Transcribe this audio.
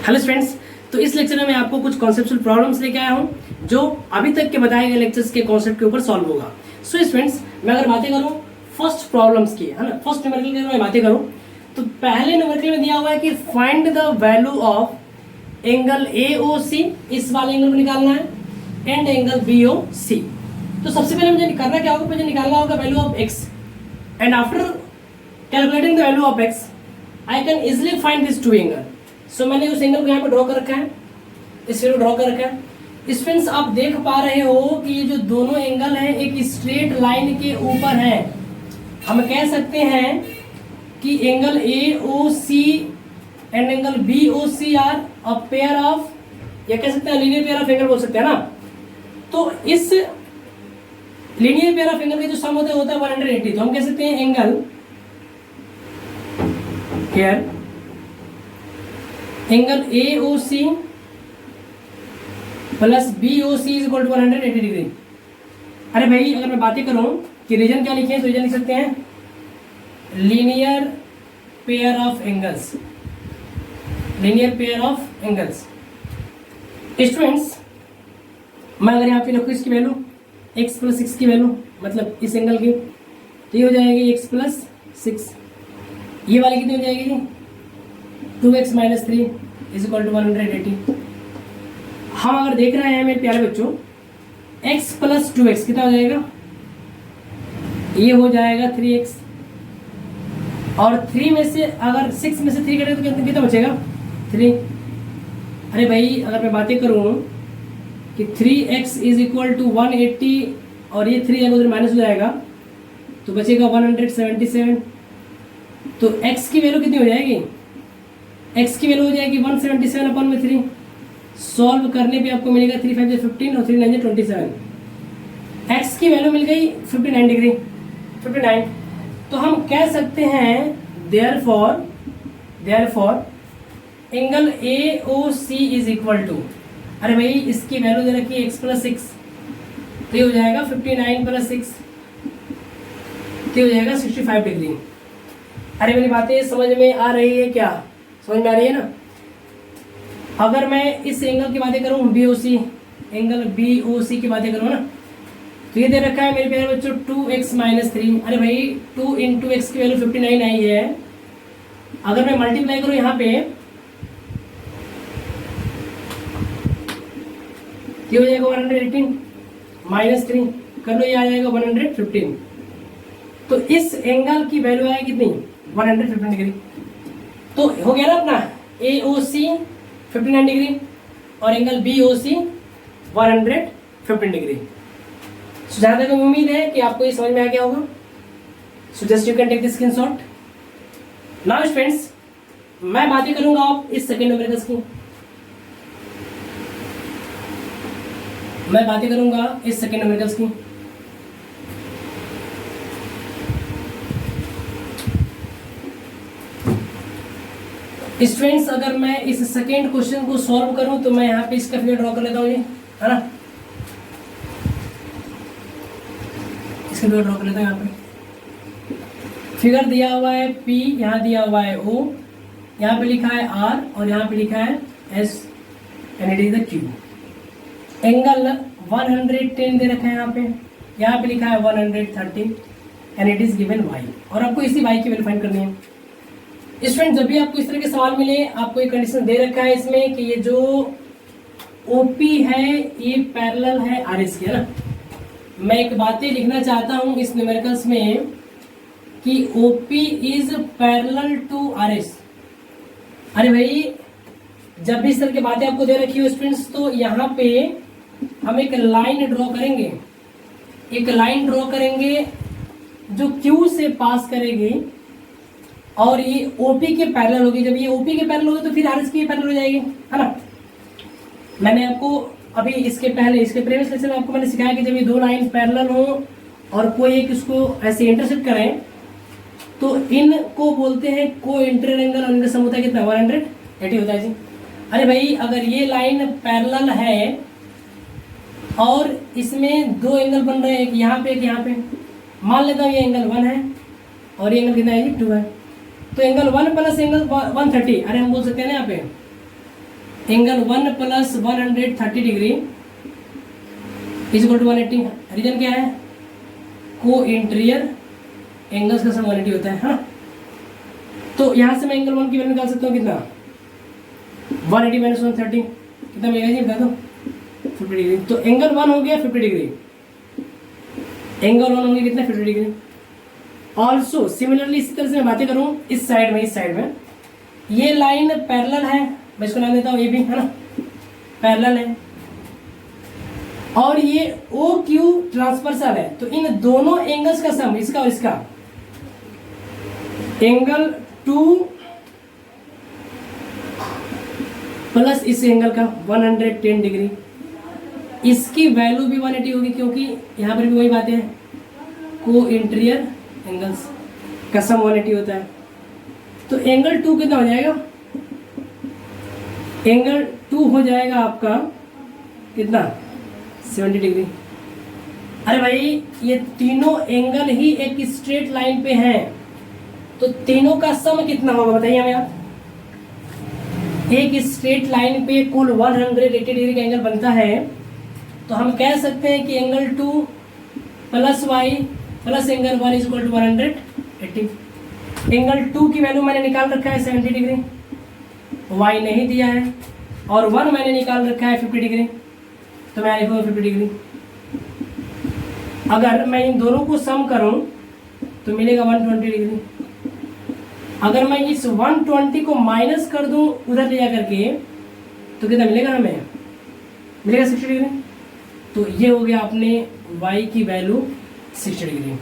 Hello students, तो इस lecture में मैं आपको कुछ कॉन्सेप्चुअल प्रॉब्लम्स लेके आया हूं जो अभी तक के बताए गए लेक्चर्स के कॉन्सेप्ट के ऊपर सॉल्व होगा। सो स्टूडेंट्स, मैं अगर बातें करूं फर्स्ट प्रॉब्लम्स की, है ना, फर्स्ट न्यूमेरिकल की अगर मैं बातें करूं तो पहले न्यूमेरिकल में दिया हुआ है कि find the value of angle AOC, इस वाले एंगल को निकालना है, एंड एंगल BOC। तो सबसे पहले मुझे करना क्या होगा, मुझे निकालना होगा value of x, and after calculating the value of x I can easily find this two angle. So मैंने उस एंगल को यहाँ पे ड्रॉ कर रखा है, इस फिगर को ड्रॉ कर रखा है। स्टूडेंट्स, आप देख पा रहे हो कि ये जो दोनों एंगल हैं एक स्ट्रेट लाइन के ऊपर है। हम कह सकते हैं कि angle AOC and angle BOC are a pair of, या कह सकते हैं लीनियर पेयर ऑफ एंगल बोल सकते हैं ना। तो इस लीनियर पेयर ऑफ एंगल का जो सम होता है 180। तो हम कह सकते हैं angle here angle AOC plus BOC is equal to 180 degree. अरे भाई, अगर मैं बातें करूं कि रीजन क्या लिखे, तो रीजन लिख सकते हैं linear pair of angles, linear pair of angles. Students, मैं अगर यहाँ पे रखूँ इसकी वैल्यू x प्लस 6 की वैल्यू, मतलब इस एंगल की, तो ये हो जाएगी x प्लस 6। ये वाली कितनी हो जाएगी जी, 2x minus 3 is equal to 180। हम अगर देख रहे हैं मेरे प्यारे बच्चों, x प्लस 2x कितना हो जाएगा, ये हो जाएगा 3x, और 3 में से अगर 6 में से 3 कटेगा तो कितना बचेगा, 3। अरे भाई, अगर मैं बातें करूं कि 3x इज इक्वल टू 180 और ये 3 अगर उधर माइनस हो जाएगा तो बचेगा 177। तो x की वैल्यू कितनी हो जाएगी, x की वैल्यू हो जाएगी 177 अपन में 3। सॉल्व करने पे आपको मिलेगा 3 5 15 और 3 9 27। x की वैल्यू मिल गई 59 डिग्री, 59। तो हम कह सकते हैं therefore angle AOC is equal to, अरे भाई इसकी वैल्यू दे रखी है x प्लस 6, तो ये हो जाएगा 59 प्लस 6, तो हो जाएगा 65 डिग्री। अरे मेरी बातें समझ में आ रही है क्या, समझ में आ रही है ना। अगर मैं इस एंगल की बातें करूं BOC, एंगल BOC की बातें करूं ना, तो ये दे रखा है मेरे प्यारे बच्चों 2x माइनस 3। अरे भाई 2 इंटू x की वैल्यू 59 आई है। अगर मैं मल्टीप्लाई करूं यहाँ पे, ये हो जाएगा 118 माइनस 3 कर लो, ये आ जाएगा 115। तो इस एंगल की वैल्यू आएगी कितनी, 115 डिग्री। तो हो गया ना अपना AOC 59 डिग्री और एंगल BOC 115 डिग्री। सो जहां तक उम्मीद है कि आपको ये समझ में आ गया होगा। So just you can take the screenshot. Now friends, मैं बातें करूंगा आप इस सेकेंड न्यूमेरिकल्स की, मैं बातें करूंगा इस सेकेंड न्यूमेरिकल्स की। स्टूडेंट्स, अगर मैं इस सेकेंड क्वेश्चन को सॉल्व करूं तो मैं यहाँ पे इसका फिगर ड्रॉ कर लेता हूँ, ये है ना, इसका फिगर ड्रॉ कर लेता हूँ। यहाँ पे फिगर दिया हुआ है P, यहाँ दिया हुआ है O, यहाँ पे लिखा है R और यहाँ पे लिखा है S, and it is the Q। Angle 110 दे रखा है यहाँ पे लिखा है 130 and it is given Y, और आपको इसी Y की वैल्यू फाइंड करनी है। स्टूडेंट, जब भी आपको इस तरह के सवाल मिले, आपको एक कंडीशन दे रखा है इसमें कि ये जो OP है ये पैरेलल है RS की, है ना। मैं एक बातें लिखना चाहता हूं इस न्यूमेरिकल्स में कि OP is parallel to RS। अरे भाई, जब भी इस तरह की बातें आपको दे रखी हो स्टूडेंट्स, तो यहाँ पे हम एक लाइन ड्रॉ करेंगे, एक लाइन ड्रॉ करेंगे जो Q से पास करेगी और ये OP के पैरेलल होगी। जब ये OP के पैरेलल होगी तो फिर RS की पैरेलल हो जाएगी, है ना। मैंने आपको अभी इसके प्रीवियस लेक्चर में आपको मैंने सिखाया कि जब ये दो लाइन पैरेलल हो और कोई एक इसको ऐसे इंटरसेक्ट करें तो इनको बोलते हैं को इंटर एंगल, और इनका सम होता है कितना, 180 होता है जी। अरे भाई, अगर ये लाइन पैरेलल है और इसमें दो एंगल बन रहे हैं, एक यहाँ पे एक यहाँ पे, मान लेता हूँ ये एंगल 1 है और ये एंगल कितना है, 2 है। तो एंगल 1 प्लस एंगल 130, अरे हम बोल सकते हैं ना यहाँ पे angle 1 plus 130 degree is equal to 180। Reason क्या है? को इंटीरियर एंगल्स का सम 180 होता है, हाँ। तो यहाँ से मैं एंगल 1 की वैल्यू निकाल सकता हूँ कितना? 180 माइनस 130 कितना मिलेगा जी? बता दो। 50 डिग्री। तो एंगल 1 हो गया 50 डिग्री। एंगल 1 होंगे कितना? 50 डिग्री। ऑल्सो सिमिलरली इसी तरह से मैं बातें करूँ इस साइड में ये लाइन पैरेलल है, मैं इसको नाम देता हूँ ए बी, है ना, पैरेलल है। और ये ओ क्यू ट्रांसवर्सल है। तो इन दोनों एंगल्स का सम, इसका और इसका, एंगल 2 प्लस इस एंगल का 110 डिग्री, इसकी वैल्यू भी 180 होगी, क्योंकि यहां पर भी वही बातें हैं, को इंटीरियर एंगल्स का सम 180 होता है। तो एंगल 2 कितना हो जाएगा? एंगल 2 हो जाएगा आपका कितना? 70 डिग्री। अरे भाई ये तीनों एंगल ही एक स्ट्रेट लाइन पे हैं, तो तीनों का सम कितना होगा बताइए हमें आप। एक स्ट्रेट लाइन पे कुल 180 डिग्री का एंगल बनता है, तो हम कह सकते हैं कि angle 2 plus y plus angle 1 is equal to 180। Angle 2 की वैल्यू मैंने निकाल रखा है 70 डिग्री, वाई नहीं दिया है, और 1 मैंने निकाल रखा है 50 डिग्री, तो मैं लिखूंगा 50 डिग्री। अगर मैं इन दोनों को सम करूं तो मिलेगा 120 डिग्री। अगर मैं इस 120 को माइनस कर दूं उधर ले जा करके, तो कितना मिलेगा हमें? मिलेगा 60 डिग्री। तो ये हो गया अपने y की वैल्यू 60 डिग्री।